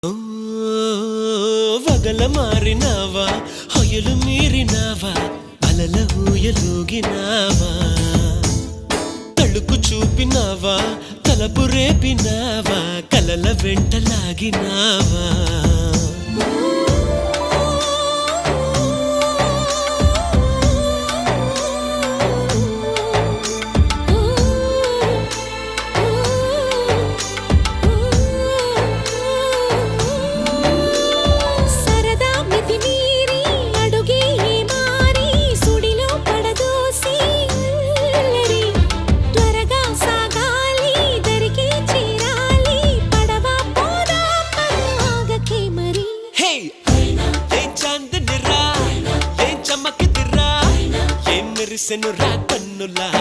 ఓ వగల మారినావా హొయలు మీరినావా అలల ఊయలూగినావా తళుకు చూపినావా తలపు రేపినావా కలల వెంటలాగినావా మెరిసెను రా కన్నులా